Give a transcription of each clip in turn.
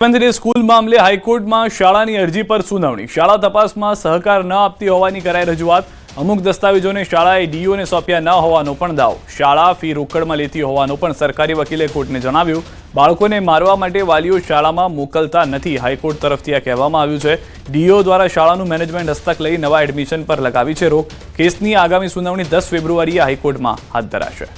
મુખ્યમંત્રીએ સ્કૂલ મામલે હાઈકોર્ટમાં શાળાની અરજી પર સુનાવણી. શાળા તપાસમાં સહકાર ન આપતી હોવાની કરાઈ રજૂઆત. અમુક દસ્તાવેજોને શાળાએ ડીઓને સોંપ્યા ન હોવાનો પણ દાવો. શાળા ફી રોકડમાં લેતી હોવાનું પણ સરકારી વકીલે કોર્ટને જણાવ્યું. બાળકોને મારવા માટે વાલીઓ શાળામાં મોકલતા નથી. હાઈકોર્ટ તરફથી આ કહેવામાં આવ્યું છે. ડીઓ દ્વારા શાળાનું મેનેજમેન્ટ હસ્તક લઈ નવા એડમિશન પર લગાવી છે રોક. કેસની આગામી સુનાવણી 10 ફેબ્રુઆરીએ હાઈકોર્ટમાં હાથ ધરાશે.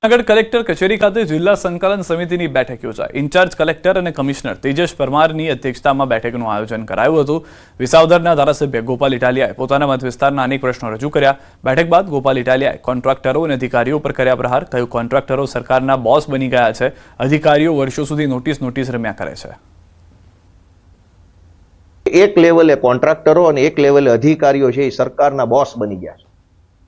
જૂનાગઢ કલેક્ટર કચેરી ખાતે જિલ્લા સંકલન સમિતિની બેઠક યોજાઈ. ઇન્ચાર્જ કલેક્ટર અને કમિશનર તેજસ પરમારની અધ્યક્ષતામાં બેઠકનું આયોજન કરાયું હતું. વિસાવદરના ધારાસભ્ય ગોપાલ ઇટાલિયાએ પોતાના મત વિસ્તારના અનેક પ્રશ્નો રજૂ કર્યા. બેઠક બાદ ગોપાલ ઇટાલિયાએ કોન્ટ્રાક્ટરો અને અધિકારીઓ પર કર્યા પ્રહાર. કહ્યું, કોન્ટ્રાક્ટરો સરકારના બોસ બની ગયા છે. અધિકારીઓ વર્ષો સુધી નોટિસ રમ્યા કરે છે. એક લેવલે કોન્ટ્રાક્ટરો અને એક લેવલે અધિકારીઓ છે એ સરકારના બોસ બની ગયા છે.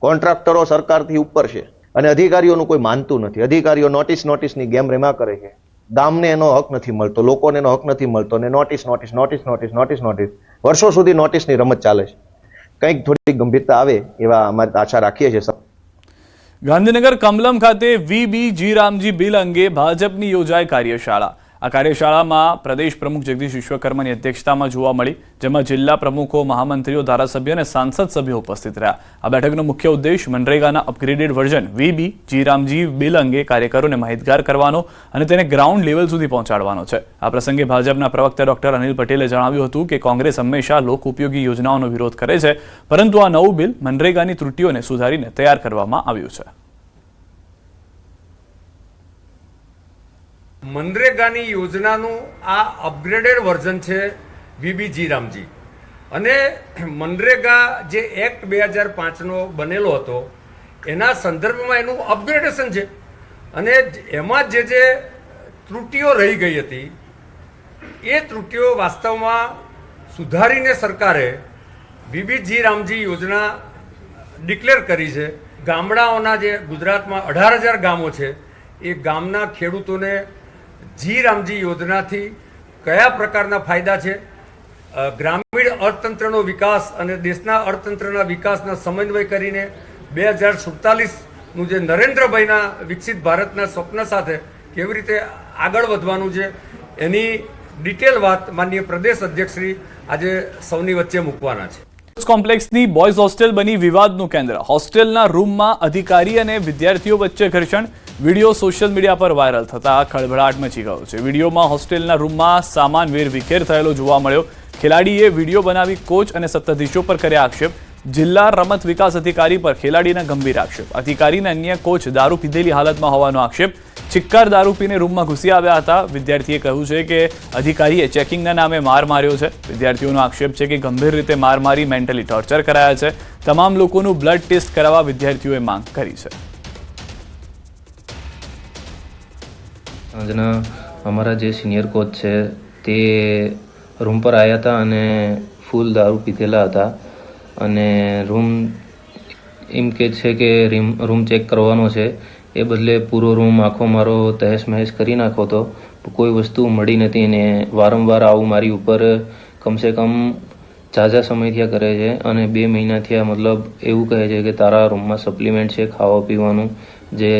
કોન્ટ્રાક્ટરો સરકારથી ઉપર છે અને અધિકારીઓનું કોઈ માનતું નથી. અધિકારીઓ નોટિસની ગેમ રમ્યા કરે છે. ગામને એનો હક નથી મળતો, લોકોને એનો હક નથી મળતો ને નોટિસ વર્ષો સુધી નોટિસની રમત ચાલે છે. કંઈક થોડી ગંભીરતા આવે એવા અમારે આશા રાખીએ છીએ. ગાંધીનગર કમલમ ખાતે વીબી જીરામજી બિલ અંગે ભાજપની યોજાઈ કાર્યશાળા. આ કાર્યશાળામાં પ્રદેશ પ્રમુખ જગદીશ વિશ્વકર્માની અધ્યક્ષતામાં જોવા મળી, જેમાં જિલ્લા પ્રમુખો, મહામંત્રીઓ, ધારાસભ્યો અને સાંસદ સભ્યો ઉપસ્થિત રહ્યા. આ બેઠકનો મુખ્ય ઉદ્દેશ મનરેગાના અપગ્રેડેડ વર્ઝન વીબી જીરામજી બિલ અંગે કાર્યકરોને માહિતગાર કરવાનો અને તેને ગ્રાઉન્ડ લેવલ સુધી પહોંચાડવાનો છે. આ પ્રસંગે ભાજપના પ્રવક્તા ડોક્ટર અનિલ પટેલે જણાવ્યું હતું કે કોંગ્રેસ હંમેશા લોક ઉપયોગી યોજનાઓનો વિરોધ કરે છે, પરંતુ આ નવું બિલ મનરેગાની ત્રુટીઓને સુધારીને તૈયાર કરવામાં આવ્યું છે. મનરેગાની યોજનાનું આ અપગ્રેડેડ વર્ઝન છે વીબી જીરામજી. અને મનરેગા જે એક્ટ 2005નો બનેલો હતો એના સંદર્ભમાં એનું અપગ્રેડેશન છે. અને એમાં જે ત્રુટીઓ રહી ગઈ હતી એ ત્રુટીઓ વાસ્તવમાં સુધારીને સરકારે વીબી જીરામજી યોજના ડિક્લેર કરી છે. ગામડાઓના જે ગુજરાતમાં 18,000 ગામો છે એ ગામના ખેડૂતોને જીરામજી યોજનાથી કયા પ્રકારના ફાયદા છે, ગ્રામીણ અર્થતંત્રનો વિકાસ અને દેશના અર્થતંત્રના વિકાસના સમન્વય કરીને 2047નું જે નરેન્દ્રભાઈના વિકસિત ભારતના સ્વપ્ન સાથે કેવી રીતે આગળ વધવાનું છે એની ડિટેલ વાત માનનીય પ્રદેશ અધ્યક્ષશ્રી આજે સૌની વચ્ચે મૂકવાના છે. કોમ્પ્લેક્સની બોયઝ હોસ્ટેલ બની વિવાદનું કેન્દ્ર. હોસ્ટેલના રૂમમાં અધિકારી અને વિદ્યાર્થીઓ વચ્ચે ઘર્ષણ. વિડીયો સોશિયલ મીડિયા પર વાયરલ થતા ખળભળાટ મચી ગયો છે. વિડીયોમાં હોસ્ટેલના રૂમમાં સામાન વેરવિખેર થયેલો જોવા મળ્યો. ખેલાડીએ વિડીયો બનાવી કોચ અને સત્તાધીશો પર કર્યા આક્ષેપ. જિલ્લા રમત વિકાસ અધિકારી પર ખેલાડીના ગંભીર આક્ષેપ. અધિકારીને અન્ય કોચ દારૂ પીધેલી હાલતમાં હોવાનો આક્ષેપ. ચિક્કાર દારૂ પીને રૂમમાં ઘૂસી આવ્યા હતા. વિદ્યાર્થીએ કહ્યું છે કે અધિકારીએ ચેકિંગના નામે માર માર્યો છે. વિદ્યાર્થીઓનો આક્ષેપ છે કે ગંભીર રીતે માર મારી મેન્ટલી ટોર્ચર કરાયા છે. તમામ લોકોનું બ્લડ ટેસ્ટ કરાવવા વિદ્યાર્થીઓએ માંગ કરી છે. આજના અમારા જે સિનિયર કોચ છે તે રૂમ પર આવ્યા હતા અને ફૂલ દારૂ પીધેલા હતા અને રૂમ એમ કે છે કે રૂમ ચેક કરવાનો છે, એ બદલે પૂરો રૂમ આખો મારો તહેસ મહેસ કરી નાખો તો કોઈ વસ્તુ મળી નથી અને વારંવાર આવું મારી ઉપર કમસે કમ ઝાઝા સમય થયા કરે છે અને 2 મહિના થયા. મતલબ એવું કહે છે કે તારા રૂમમાં સપ્લિમેન્ટ છે ખાવા પીવાનું, જે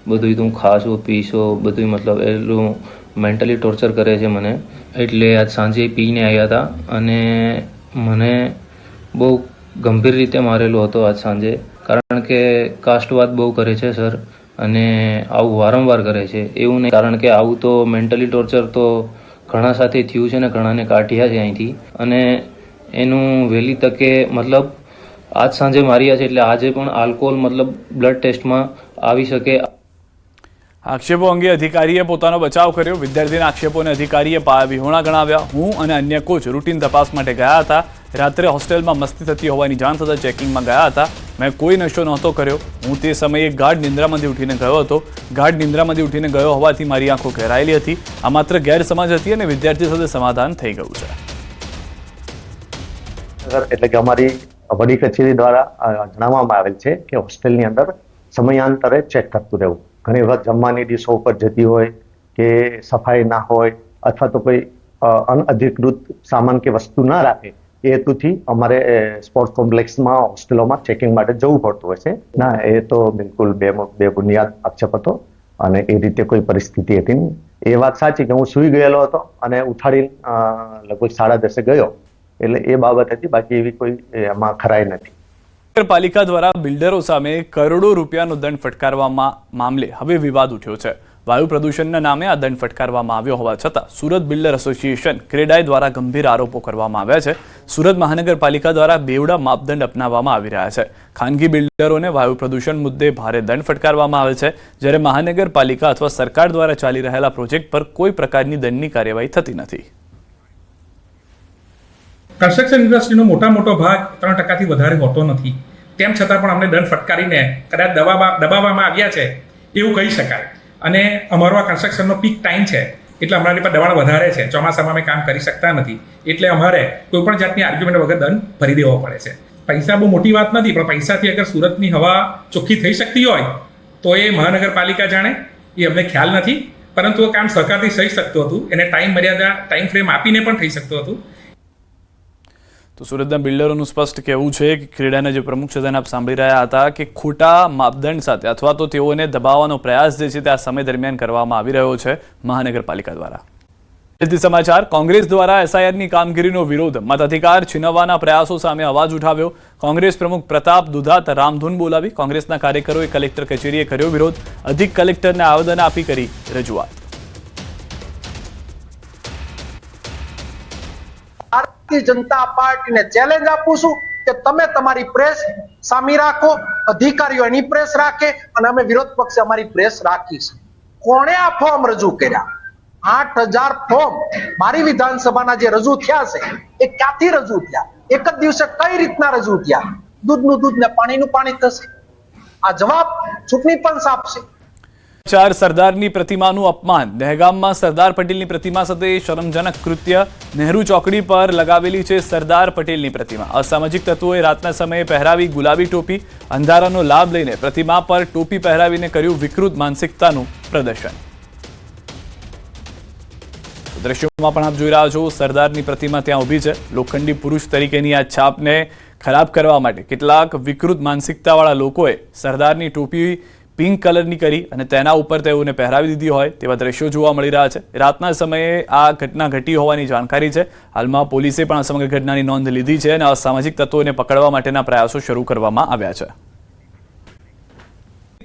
બધું તું ખાશો પીશો બધું, મતલબ એટલું મેન્ટલી ટોર્ચર કરે છે મને. એટલે આજ સાંજે પીને આવ્યા હતા અને મને બહુ ગંભીર રીતે મારેલો હતો આજ સાંજે, કારણ કે કાસ્ટવાદ બહુ કરે છે સર અને આવું વારંવાર કરે છે. એવું નહીં, કારણ કે આવું તો મેન્ટલી ટોર્ચર તો ઘણા સાથે થયું છે ને ઘણાને કાઢ્યા છે અહીંથી અને એનું વહેલી તકે મતલબ આજ સાંજે માર્યા છે એટલે આજે પણ આલ્કોહોલ મતલબ બ્લડ ટેસ્ટમાં આવી શકે. આક્ષેપો અંગે અધિકારીએ પોતાનો બચાવ કર્યો. વિદ્યાર્થીના આક્ષેપોને અધિકારીએ પાયાવિહોણા ગણાવ્યા. હું અને અન્ય કોચ રૂટીન તપાસ માટે ગયા હતા. રાત્રે હોસ્ટેલમાં મસ્તી થતી હોવાની જાણ થતાં ચેકિંગમાં ગયા હતા. મેં કોઈ નશો નહોતો કર્યો. હું તે સમયે ગાઢ નિંદ્રામાંથી ઉઠીને ગયો હતો. ગાઢ નિંદ્રામાંથી ઉઠીને ગયો હોવાથી મારી આંખો ઘેરાયેલી હતી. આ માત્ર ગેરસમજ હતી અને વિદ્યાર્થી સાથે સમાધાન થઈ ગયું છે. એટલે કે અમારી વડી કચેરી દ્વારા જણાવવામાં આવેલ છે કે હોસ્ટેલની અંદર સમયાંતરે ચેક કરતું રહેવું. ઘણી વખત જમવાની ડીશો ઉપર જતી હોય કે સફાઈ ના હોય અથવા તો કોઈ અનઅધિકૃત સામાન કે વસ્તુ ના રાખે એ હેતુથી અમારે સ્પોર્ટ્સ કોમ્પ્લેક્સમાં હોસ્ટેલોમાં ચેકિંગ માટે જવું પડતું હોય છે. ના, એ તો બિલકુલ બે બુનિયાદ આક્ષેપ હતો અને એ રીતે કોઈ પરિસ્થિતિ હતી નહીં. એ વાત સાચી કે હું સૂઈ ગયેલો હતો અને ઉઠાડી લગભગ 10:30 ગયો, એટલે એ બાબત હતી. બાકી એવી કોઈ એમાં ખરાઈ નથી. નગરપાલિકા દ્વારા બિલ્ડરો સામે કરોડો રૂપિયાનો દંડ ફટકારવામાં મામલે હવે વિવાદ ઉઠ્યો છે. વાયુ પ્રદૂષણના નામે આ દંડ ફટકારવામાં આવ્યો હોવા છતાં સુરત બિલ્ડર એસોસિએશન ક્રેડાઈ દ્વારા ગંભીર આરોપો કરવામાં આવ્યા છે. સુરત મહાનગરપાલિકા દ્વારા બેવડા માપદંડ અપનાવવામાં આવી રહ્યા છે. ખાનગી બિલ્ડરોને વાયુ પ્રદૂષણ મુદ્દે ભારે દંડ ફટકારવામાં આવે છે, જ્યારે મહાનગરપાલિકા અથવા સરકાર દ્વારા ચાલી રહેલા પ્રોજેક્ટ પર કોઈ પ્રકારની દંડની કાર્યવાહી થતી નથી. કન્સ્ટ્રક્શન ઇન્ડસ્ટ્રીનો મોટો ભાગ 3% વધારે હોતો નથી. તેમ છતાં પણ અમને દંડ ફટકારીને કદાચ દબાવવામાં આવ્યા છે એવું કહી શકાય. અને અમારો આ કન્સ્ટ્રક્શનનો પીક ટાઈમ છે, એટલે અમારી પર દબાણ વધારે છે. ચોમાસામાં અમે કામ કરી શકતા નથી, એટલે અમારે કોઈ પણ જાતની આર્ગ્યુમેન્ટ વગર દંડ ભરી દેવો પડે છે. પૈસા બહુ મોટી વાત નથી, પણ પૈસાથી અગર સુરતની હવા ચોખ્ખી થઈ શકતી હોય તો એ મહાનગરપાલિકા જાણે, એ અમને ખ્યાલ નથી. પરંતુ કામ સહકારથી થઈ શકતું હતું, એને ટાઈમ ફ્રેમ આપીને પણ થઈ શકતું હતું. તો સુરતના બિલ્ડરોનું સ્પષ્ટ કહેવું છે કે ક્રેડાના જે પ્રમુખ છે તેને આપ સાંભળી રહ્યા હતા કે ખોટા માપદંડ સાથે અથવા તો તેઓને દબાવવાનો પ્રયાસ જે છે તે આ સમય દરમિયાન કરવામાં આવી રહ્યો છે મહાનગરપાલિકા દ્વારા. સમાચાર. કોંગ્રેસ દ્વારા એસઆઈઆરની કામગીરીનો વિરોધ, મતાધિકાર છીનવવાના પ્રયાસો સામે અવાજ ઉઠાવ્યો. કોંગ્રેસ પ્રમુખ પ્રતાપ દુધાત રામધૂન બોલાવી. કોંગ્રેસના કાર્યકરોએ કલેક્ટર કચેરીએ કર્યો વિરોધ. અધિક કલેક્ટરને આવેદન આપી કરી રજૂઆત. ભારતીય જનતા પાર્ટીને ચેલેન્જ આપું છું કે તમે તમારી પ્રેસ સામી રાખો, અધિકારીઓ એની પ્રેસ રાખે અને અમે વિરોધ પક્ષે અમારી પ્રેસ રાખીશું. કોણે આ ફોર્મ રજૂ કર્યા? 8000 ફોર્મ મારી વિધાનસભાના જે રજૂ થયા છે એ ક્યાંથી રજૂ થયા? એક જ દિવસે કઈ રીતના રજૂ થયા? દૂધનું દૂધ ને પાણીનું પાણી થશે. આ જવાબ ચૂંટણી પંચ આપશે. સરદારની પ્રતિમાનું અપમાન. દહેગામમાં સરદાર પટેલની પ્રતિમા સાથે શરમજનક કૃત્ય. નહેરુ ચોકડી પર લગાવેલી છે સરદાર પટેલની પ્રતિમા. અસામાજિક તત્વોએ રાતના સમયે પહેરાવી ગુલાબી ટોપી. અંધારાનો લાભ લઈને પ્રતિમા પર ટોપી પહેરાવીને કર્યું વિકૃત માનસિકતાનું પ્રદર્શન. દ્રશ્યોમાં પણ આપ જોઈ રહ્યા છો, સરદારની પ્રતિમા ત્યાં ઊભી છે. લોખંડી પુરુષ તરીકેની આ છાપને ખરાબ કરવા માટે કેટલાક વિકૃત માનસિકતાવાળા લોકોએ સરદારની ટોપી પિંક કલરની કરી અને તેના ઉપર તેઓને પહેરાવી દીધી હોય તેવા દ્રશ્યો જોવા મળી રહ્યા છે. રાતના સમયે આ ઘટના ઘટી હોવાની જાણકારી છે. હાલમાં પોલીસે પણ આ સમગ્ર ઘટનાની નોંધ લીધી છે અને અસામાજિક તત્વોને પકડવા માટેના પ્રયાસો શરૂ કરવામાં આવ્યા છે.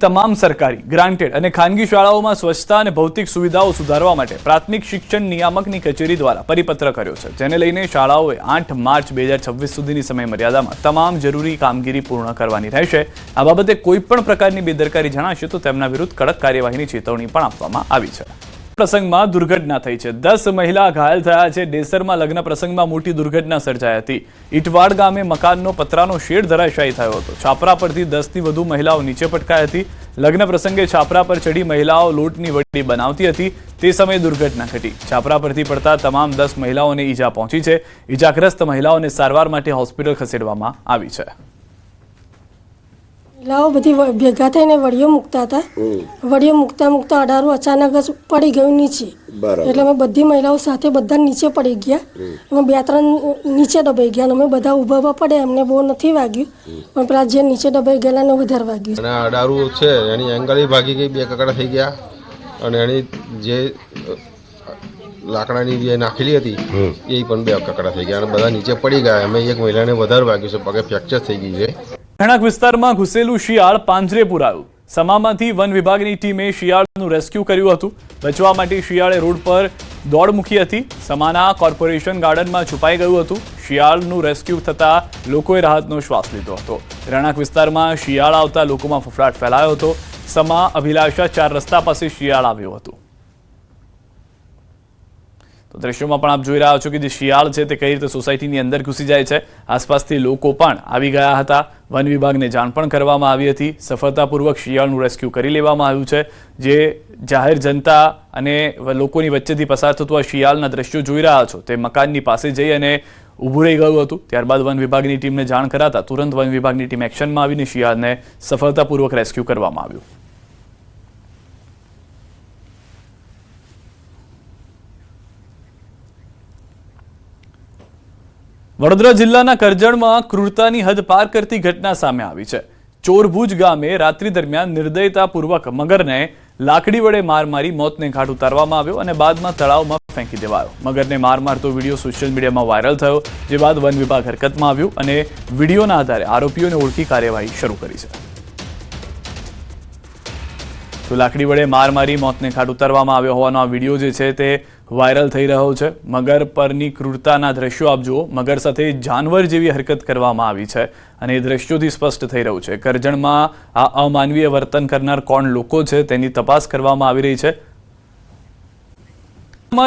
તમામ સરકારી, ગ્રાન્ટેડ અને ખાનગી શાળાઓમાં સ્વચ્છતા અને ભૌતિક સુવિધાઓ સુધારવા માટે પ્રાથમિક શિક્ષણ નિયામકની કચેરી દ્વારા પરિપત્ર કર્યો છે, જેને લઈને શાળાઓએ 8 માર્ચ 2026 સુધીની સમયમર્યાદામાં તમામ જરૂરી કામગીરી પૂર્ણ કરવાની રહેશે. આ બાબતે કોઈ પણ પ્રકારની બેદરકારી જણાશે તો તેમના વિરુદ્ધ કડક કાર્યવાહીની ચેતવણી પણ આપવામાં આવી છે. પ્રસંગમાં દુર્ઘટના થઈ છે. 10 મહિલા ઘાયલ થયા છે. ડેસરમાં લગ્ન પ્રસંગમાં મોટી દુર્ઘટના સર્જાઈ હતી. ઈટવાડ ગામે મકાનનો પતરાનો શેડ ધરાશાયી થયો હતો. છાપરા પરથી 10થી વધુ મહિલાઓ નીચે પટકાઈ હતી. લગ્ન પ્રસંગે છાપરા પર ચડી મહિલાઓ લોટની વડી બનાવતી હતી તે સમયે દુર્ઘટના ઘટી. છાપરા પરથી પડતા તમામ 10 મહિલાઓને ઈજા પહોંચી છે. ઈજાગ્રસ્ત મહિલાઓને સારવાર માટે હોસ્પિટલ ખસેડવામાં આવી છે. મહિલાઓ બધી ભેગા થઈને વડીઓ મૂકતા હતા. વડીઓ મૂકતા અડારું અચાનક જ પડી ગયું નીચે. એટલે અમે બધી મહિલાઓ સાથે બધા નીચે પડી ગયા. અમે 2-3 નીચે દબાઈ ગયા. અમે બધા ઊભા પડે, એમને બહુ નથી વાગ્યું, પણ પેલા જે નીચે દબાઈ ગયેલા ને વધારે વાગ્યું. અને અડારું છે એની એંગળી ભાગી ગઈ, 2 કકડા થઈ ગયા. અને એની જે લાકડાની જે નાખેલી હતી એ પણ 2 કકડા થઈ ગયા અને બધા નીચે પડી ગયા. અમે એક મહિલાને વધારે વાગ્યું છે, પગે ફ્રેક્ચર થઈ ગઈ છે. રહેણાંક વિસ્તારમાં ઘૂસેલું શિયાળ પાંજરે પુરાયું. સમામાંથી વન વિભાગની ટીમે શિયાળનું રેસ્ક્યુ કર્યું હતું. બચવા માટે શિયાળે રોડ પર દોડ મૂકી હતી. સમાના કોર્પોરેશન ગાર્ડનમાં છુપાઈ ગયું હતું. શિયાળનું રેસ્ક્યુ થતાં લોકોએ રાહતનો શ્વાસ લીધો હતો. રહેણાંક વિસ્તારમાં શિયાળ આવતા લોકોમાં ફફડાટ ફેલાયો હતો. સમા અભિલાષા 4 રસ્તા પાસે શિયાળ આવ્યું હતું. તો દ્રશ્યોમાં પણ આપ જોઈ રહ્યા છો કે જે શિયાળ છે તે કઈ રીતે સોસાયટીની અંદર ઘૂસી જાય છે. આસપાસથી લોકો પણ આવી ગયા હતા. વન વિભાગને જાણ પણ કરવામાં આવી હતી. સફળતાપૂર્વક શિયાળનું રેસ્ક્યુ કરી લેવામાં આવ્યું છે. જે જાહેર જનતા અને લોકોની વચ્ચેથી પસાર થતું આ શિયાળના દ્રશ્યો જોઈ રહ્યા છો તે મકાનની પાસે જઈ અને ઊભું રહી ગયું હતું. ત્યારબાદ વન વિભાગની ટીમને જાણ કરાતા તુરંત વન વિભાગની ટીમ એક્શનમાં આવીને શિયાળને સફળતાપૂર્વક રેસ્ક્યુ કરવામાં આવ્યું. વડોદરા જિલ્લાના કરજણમાં ક્રૂરતાની હદ પાર કરતી ઘટના સામે આવી છે. ચોરભુજ ગામે રાત્રિ દરમિયાન નિર્દયતાપૂર્વક મગરને લાકડી વડે માર મારી મોતને ઘાટ ઉતારવામાં આવ્યો અને બાદમાં તળાવમાં ફેંકી દેવાયો. મગરને માર મારતો વિડીયો સોશિયલ મીડિયામાં વાયરલ થયો, જે બાદ વન વિભાગ હરકતમાં આવ્યું અને વિડીયોના આધારે આરોપીઓને ઓળખી કાર્યવાહી શરૂ કરી છે. તો લાકડી વડે માર મારી મોતને ઘાટ ઉતારવામાં આવ્યો હોવાનો આ વિડીયો જે છે તે વાયરલ થઈ રહ્યો છે. મગર પરની ક્રૂરતાના દ્રશ્યો આપ જુઓ. મગર સાથે જાનવર જેવી હરકત કરવામાં આવી છે અને એ દ્રશ્યોથી સ્પષ્ટ થઈ રહ્યું છે. કરજણમાં આ અમાનવીય વર્તન કરનાર કોણ લોકો છે તેની તપાસ કરવામાં આવી રહી છે.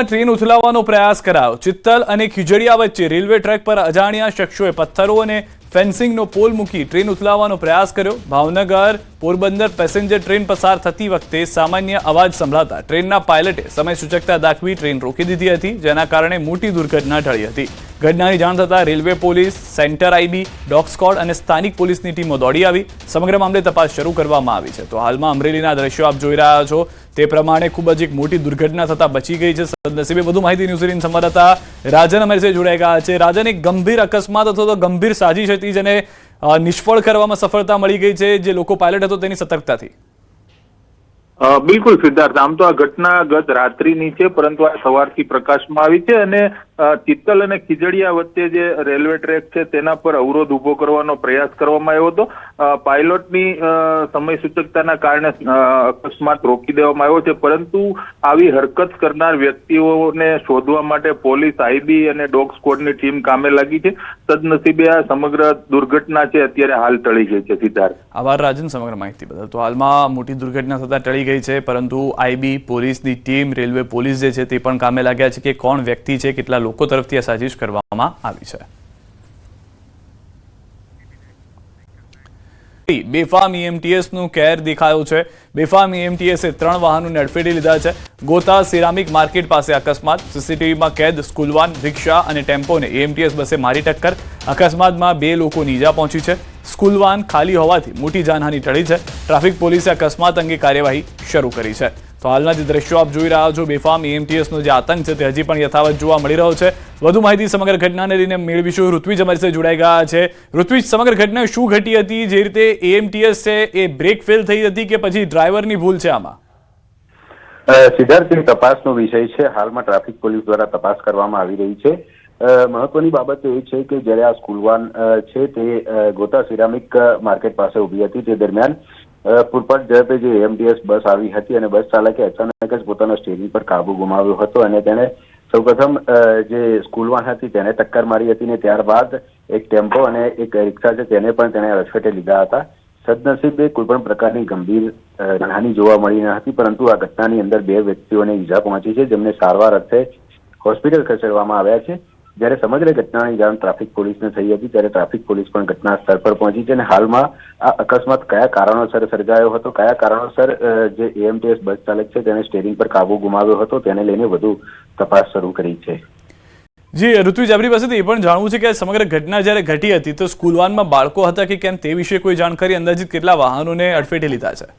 ટ્રેન ઉથલાવવાનો પ્રયાસ કરાયો. ચિત્તલ અને ખીજડીયા વચ્ચે રેલવે ટ્રેક પર અજાણ્યા શખ્સોએ પથ્થરો અને ફેન્સિંગનો પોલ મૂકી ટ્રેન ઉથલાવવાનો પ્રયાસ કર્યો. ભાવનગર પોરબંદર પેસેન્જર ટ્રેન પસાર થતી વખતે સામાન્ય અવાજ સંભળાતા ટ્રેનના પાયલટે સમય સૂચકતા દાખવી ટ્રેન રોકી દીધી હતી, જેના કારણે મોટી દુર્ઘટના ટળી હતી. ઘટનાની જાણ થતાં railway police, centre IB, dog squad અને સ્થાનિક પોલીસની ટીમો દોડી આવી. સમગ્ર મામલે તપાસ શરૂ કરવામાં આવી છે. તો હાલમાં અમરેલીના દ્રશ્યો આપ જોઈ રહ્યા છો તે પ્રમાણે ખૂબ જ એક મોટી દુર્ઘટના થતા બચી ગઈ છે. સદનસીબે વધુ માહિતી ન્યૂઝ 18 સંવાદદાતા રાજન અમારી સાથે જોડાઈ ગયા છે. રાજન, એક ગંભીર અકસ્માત અથવા તો ગંભીર સાજિશ હતી જેને નિષ્ફળ કરવામાં સફળતા મળી ગઈ છે, જે લોકો પાયલટ હતો તેની સતર્કતાથી. બિલકુલ સિદ્ધાર્થ, આમ તો આ ઘટના ગત રાત્રિની છે, પરંતુ આ સવારથી પ્રકાશમાં આવી છે અને ચિત્તલ અને ખીજડીયા વચ્ચે જે રેલવે ટ્રેક છે તેના પર અવરોધ ઉભો કરવાનો પ્રયાસ કરવામાં આવ્યો હતો. પાયલોટની સમય સૂચકતાના કારણે અકસ્માત રોકી દેવામાં આવ્યો છે, પરંતુ આવી હરકત કરનાર વ્યક્તિઓને શોધવા માટે પોલીસ, આઈબી અને ડોગ સ્ક્વોડની ટીમ કામે લાગી છે. સદનસીબે આ સમગ્ર દુર્ઘટના છે અત્યારે હાલ ટળી ગઈ છે. સિદ્ધાર્થ, આભાર રાજન સમગ્ર માહિતી બદલ. તો હાલમાં મોટી દુર્ઘટના થતા ટળી ગઈ છે, પરંતુ આઈબી, પોલીસની ટીમ, રેલવે પોલીસ જે છે તે પણ કામે લાગ્યા છે કે કોણ વ્યક્તિ છે, કેટલા લોકો તરફથી આ સાજિશ કરવામાં આવી છે. બેફામ EMTS નું કેર દેખાયો છે. બેફામ EMTS 3 વાહનોને અડફેટે લીધા છે. ગોતા સિરામિક માર્કેટ પાસે અકસ્માત. સીસીટીવીમાં કેદ સ્કૂલ વાન, રિક્ષા અને ટેમ્પોને EMTS બસે મારી ટક્કર. અકસ્માતમાં 2 લોકોને ઈજા પહોંચી છે. સ્કૂલ વાન ખાલી હોવાથી મોટી જાનહાની ટળી છે. ટ્રાફિક પોલીસે અકસ્માત અંગે કાર્યવાહી શરૂ કરી છે. તો હાલના જે દ્રશ્યો આપ જોઈ રહ્યા છો, બેફામ EMTS નો જે આતંક છે તે હજી પણ યથાવત જોવા મળી રહ્યો છે. વધુ માહિતી સમગ્ર ઘટનાને લઈને મેળવીશું. ઋત્વિજ અમારી સાથે જોડાઈ ગયા છે. ઋત્વિજ, સમગ્ર ઘટના શું ઘટી હતી? જે રીતે EMTS છે એ બ્રેક ફેલ થઈ હતી કે પછી ડ્રાઈવરની ભૂલ છે આમાં? સિદ્ધાર્થ, તપાસનો વિષય છે. હાલમાં ટ્રાફિક પોલીસ દ્વારા તપાસ કરવામાં આવી રહી છે. મહત્વની બાબત એ છે કે જ્યારે આ સ્કૂલ વાન છે તે ગોતા સિરામિક માર્કેટ પાસે ઉભી હતી, તે દરમિયાન પૂરપાટ ઝડપે જે EMTS બસ આવી હતી અને બસ ચાલકે અચાનક જ પોતાના સ્ટીયરિંગ પર કાબુ ગુમાવ્યો હતો અને તેને સૌપ્રથમ જે સ્કૂલ વાન હતી તેને ટક્કર મારી હતી અને ત્યારબાદ એક ટેમ્પો અને એક રિક્ષા છે તેને પણ તેને અડફેટે લીધા હતા. સદનસીબે કોઈ પણ પ્રકારની ગંભીર જાનહાની જોવા મળી ન હતી, પરંતુ આ ઘટનાની અંદર 2 વ્યક્તિઓને ઈજા પહોંચી છે, જેમને સારવાર અર્થે હોસ્પિટલ ખસેડવામાં આવ્યા છે. જ્યારે સમગ્ર ઘટનાની જાણ ટ્રાફિક પોલીસને થઈ હતી ત્યારે ટ્રાફિક પોલીસ પણ ઘટના સ્થળ પર પહોંચી છે અને હાલમાં આ અકસ્માત કયા કારણોસર સર્જાયો હતો, કયા કારણોસર જે EMTS બસ ચાલક છે તેને સ્ટીયરિંગ પર કાબુ ગુમાવ્યો હતો, તેને લઈને વધુ તપાસ શરૂ કરી છે. જી ઋત્વિજ, આપણી પાસેથી એ પણ જાણવું છે કે સમગ્ર ઘટના જ્યારે ઘટી હતી તો સ્કૂલ વાનમાં બાળકો હતા કે કેમ, તે વિશે કોઈ જાણકારી? અંદાજિત કેટલા વાહનોને અડફેટે લીધા છે?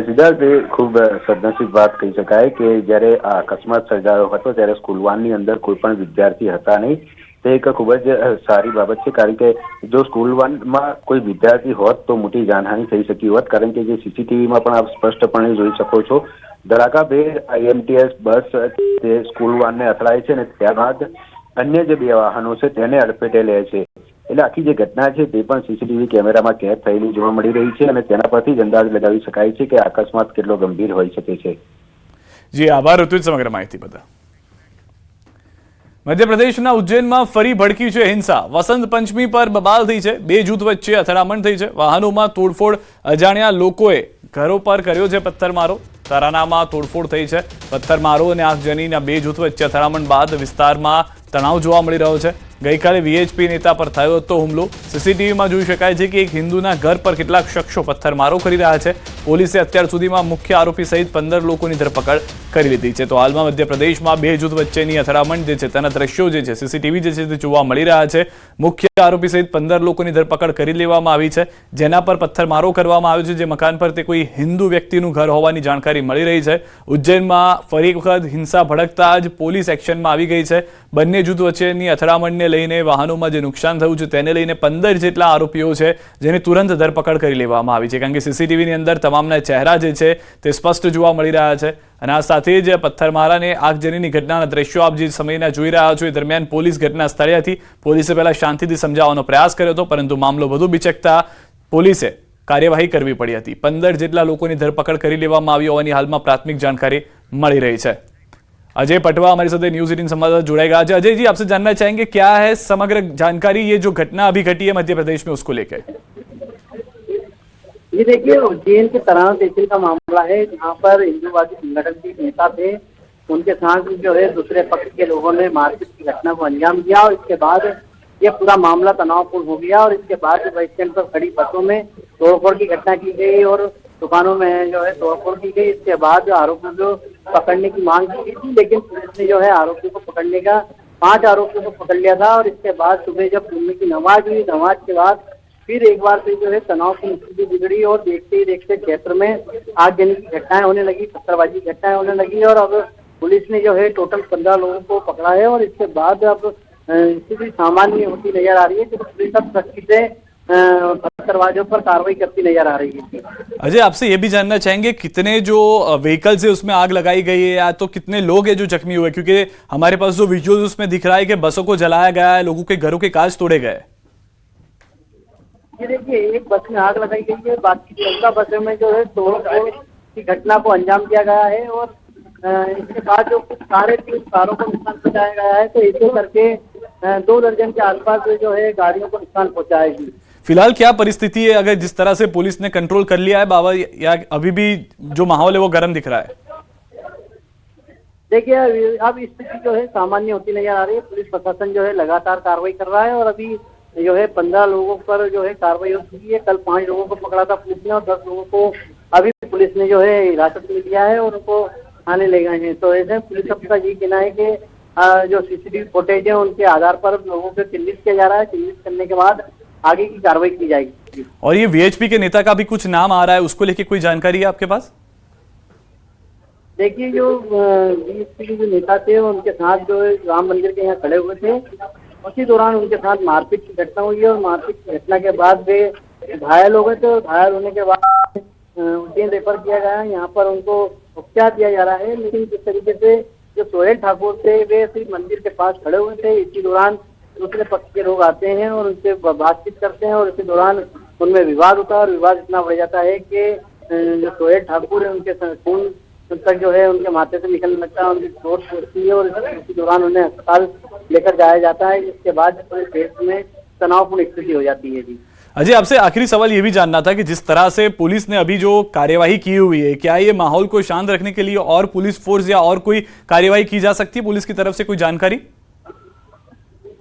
સિદ્ધાર્થ, એ ખૂબ સદનસીબ વાત કહી શકાય કે જ્યારે આ અકસ્માત સર્જાયો હતો ત્યારે સ્કૂલ વાનની અંદર કોઈ પણ વિદ્યાર્થી હતા નહીં. તે એક ખૂબ જ સારી બાબત છે, કારણ કે જો સ્કૂલ વાનમાં કોઈ વિદ્યાર્થી હોત તો મોટી જાનહાની થઈ શકી હોત, કારણ કે જે સીસીટીવીમાં પણ આપ સ્પષ્ટપણે જોઈ શકો છો, ધડાકાભેર EMTS બસ તે સ્કૂલ વાનને અથડાય છે અને ત્યારબાદ અન્ય જે 2 વાહનો છે તેને અડફેટે લે છે. એટલે આખી જે ઘટના છે તે પણ સીસીટીવી કેમેરામાં કેદ થયેલી જોવા મળી રહી છે અને તેના પરથી જ અંદાજ લગાવી શકાય છે કે અકસ્માત કેટલો ગંભીર હોઈ શકે છે. જી આભાર ઋત્વિજ સમગ્ર માહિતી બદલ. મધ્યપ્રદેશના ઉજ્જૈનમાં ફરી ભડકી છે હિંસા. વસંત પંચમી પર બબાલ થઈ છે. 2 જૂથ વચ્ચે અથડામણ થઈ છે. વાહનોમાં તોડફોડ. અજાણ્યા લોકોએ ઘરો પર કર્યો છે પથ્થરમારો. તરાનામાં તોડફોડ થઈ છે. પથ્થરમારો અને આગજનીના 2 જૂથ વચ્ચે અથડામણ બાદ વિસ્તારમાં તણાવ જોવા મળી રહ્યો છે. ગઈકાલે VHP નેતા પર થયો હતો હુમલો. સીસીટીવીમાં જોઈ શકાય છે કે એક હિન્દુના ઘર પર કેટલાક શખ્સો પથ્થરમારો કરી રહ્યા છે. પોલીસે અત્યાર સુધીમાં મુખ્ય આરોપી સહિત 15 લોકોની ધરપકડ કરી લીધી છે. તો હાલમાં મધ્યપ્રદેશમાં બે જૂથ વચ્ચેની અથડામણ જે છે તેના દ્રશ્યો જે છે સીસીટીવી જે છે તે જોવા મળી રહ્યા છે. મુખ્ય આરોપી સહિત 15 લોકોની ધરપકડ કરી લેવામાં આવી છે, જેના પર પથ્થરમારો કરવામાં આવ્યો છે. જે મકાન પર તે કોઈ હિન્દુ વ્યક્તિનું ઘર હોવાની જાણકારી મળી રહી છે. ઉજ્જૈનમાં ફરી વખત હિંસા ભડકતા જ પોલીસ એક્શનમાં આવી ગઈ છે. બંને જૂથ વચ્ચેની અથડામણને લઈને વાહનોમાં જે નુકસાન થયું છે તેને લઈને 15 જેટલા આરોપીઓ છે જેની તુરંત ધરપકડ કરી લેવામાં આવી છે, કારણ કે સીસીટીવીની અંદર તમામના ચહેરા જે છે તે સ્પષ્ટ જોવા મળી રહ્યા છે. અને આ સાથે જ પથ્થરમારાને આગજનીની ઘટનાના દ્રશ્યો આપ જે સમયના જોઈ રહ્યા છો એ દરમિયાન પોલીસ ઘટના સ્થળે હતી. પોલીસે પહેલા શાંતિથી સમજાવવાનો પ્રયાસ કર્યો હતો, પરંતુ મામલો વધુ બિચકતા પોલીસે કાર્યવાહી કરવી પડી હતી. 15 જેટલા લોકોની ધરપકડ કરી લેવામાં આવી હોવાની હાલમાં પ્રાથમિક जानकारी મળી રહી છે. अजय पटवा हमारे साथ न्यूज 18 संवाददाता जुड़ेगा. अजय जी, आपसे जानना चाहेंगे क्या है समग्र जानकारी, ये जो घटना अभी घटी है मध्य प्रदेश में उसको लेकर. ये देखिए, उज्जैन के तराव तहसील का मामला है, जहाँ पर हिंदूवादी संगठन के नेता थे, उनके साथ जो है दूसरे पक्ष के लोगों ने मारपीट की घटना को अंजाम दिया और इसके बाद ये पूरा मामला तनावपूर्ण हो गया और इसके बाद बस स्टैंड पर खड़ी बसों में तोड़फोड़ की घटना की गई और दुकानों में जो है तोड़फोड़ की गई. इसके बाद आरोपियों को पकड़ने की मांग की गई थी, लेकिन पुलिस ने जो है आरोपियों को पकड़ने का 5 आरोपियों को पकड़ लिया था. और इसके बाद सुबह जब जुम्मे की नमाज हुई, नमाज के बाद फिर एक बार से जो है तनाव की स्थिति बिगड़ी और देखते ही देखते क्षेत्र में आगजनी की घटनाएं होने लगी, पत्थरबाजी की घटनाएं होने लगी और अब पुलिस ने जो है टोटल 15 लोगों को पकड़ा है. और इसके बाद अब स्थिति सामान्य होती नजर आ रही है, तो पुलिस अब सख्ती से पत्थरबाजों पर कार्रवाई करती नजर आ रही है. अजय, आपसे ये भी जानना चाहेंगे कितने जो व्हीकल्स है उसमें आग लगाई गई है या तो कितने लोग हैं जो जख्मी हुए, क्योंकि हमारे पास जो विजुअल उसमें दिख रहा है कि बसों को जलाया गया है, लोगों के घरों के कांच तोड़े गए. ये देखिए, एक बस में आग लगाई गई है, बाकी 14 बसों में जो है तोड़फोड़ की घटना को अंजाम दिया गया है और इसके बाद जो कुछ 3.5 कारों को नुकसान पहुंचाया गया है, तो ऐसे करके 2 दर्जन के आसपास जो है गाड़ियों को नुकसान पहुंचाएगी. फिलहाल क्या परिस्थिति है, अगर जिस तरह से पुलिस ने कंट्रोल कर लिया है बाबा, या अभी भी जो माहौल है वो गर्म दिख रहा है? देखिए, अब स्थिति जो है सामान्य होती नजर आ रही है. पुलिस प्रशासन जो है लगातार कार्रवाई कर रहा है और अभी जो है 15 लोगों पर जो है कार्रवाई हो चुकी है. कल 5 लोगों को पकड़ा था पुलिस ने और 10 लोगों को अभी पुलिस ने जो है हिरासत में लिया है और उनको थाने ले गए हैं. तो ऐसे पुलिस का ये कहना है कि जो सीसीटीवी फुटेज है उनके आधार पर लोगों को चिन्हित किया जा रहा है. चिन्हित करने के बाद आगे की कार्रवाई की जाएगी. और ये वीएचपी के नेता का भी कुछ नाम आ रहा है, उसको लेके कोई जानकारी है आपके पास? देखिए, जो वीएचपी के जो नेता थे उनके साथ जो राम मंदिर के यहाँ खड़े हुए थे, उसी दौरान उनके साथ मारपीट की घटना हुई है और मारपीट की घटना के बाद वे घायल हो गए थे. घायल होने के बाद उज्जैन रेफर किया गया, यहाँ पर उनको उपचार दिया जा रहा है. लेकिन जिस तरीके से जो सोहेल ठाकुर थे वे सिर्फ मंदिर के पास खड़े हुए थे, इसी दौरान दूसरे पक्ष के लोग आते हैं और उनसे बातचीत करते हैं और इसी दौरान उनमें विवाद होता है और विवाद इतना बढ़ जाता है कि जो सोहेल ठाकुर है उनके खून तक जो है उनके माथे से निकलने लगता है, उनकी चोट पहुंचती है और इसी दौरान उन्हें अस्पताल लेकर जाया जाता है. इसके बाद पूरे देश में तनावपूर्ण स्थिति हो जाती है. जी अजय, आपसे आखिरी सवाल ये भी जानना था कि जिस तरह से पुलिस ने अभी जो कार्यवाही की हुई है, क्या ये माहौल को शांत रखने के लिए और पुलिस फोर्स या और कोई कार्यवाही की जा सकती है पुलिस की तरफ से, कोई जानकारी?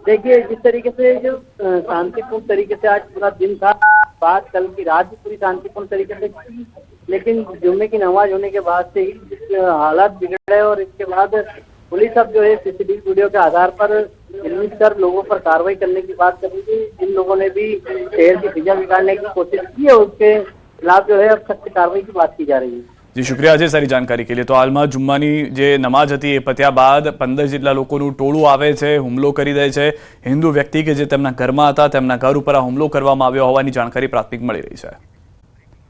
देखिए, जिस तरीके से जो शांतिपूर्ण तरीके से आज पूरा दिन था, बात कल की रात भी पूरी शांतिपूर्ण तरीके से की, लेकिन जुम्मे की नमाज होने के बाद से ही हालात बिगड़े और इसके बाद पुलिस अब जो है सीसीटीवी वीडियो के आधार पर चिन्हित कर लोगों पर कार्रवाई करने की बात करेगी. जिन लोगों ने भी शहर की फिजा बिगाड़ने की कोशिश की है उसके खिलाफ जो है अब सख्त कार्रवाई की बात की जा रही है. જી શુક્રિયા અજય સારી જાણકારી કે લીધે. તો હાલમાં જુમ્માની જે નમાજ હતી એ પત્યા બાદ 15 જેટલા લોકોનું ટોળું આવે છે, હુમલો કરી દે છે. હિન્દુ વ્યક્તિ કે જે તેમના ઘરમાં હતા તેમના ઘર ઉપર આ હુમલો કરવામાં આવ્યો હોવાની જાણકારી પ્રાથમિક મળી રહી છે.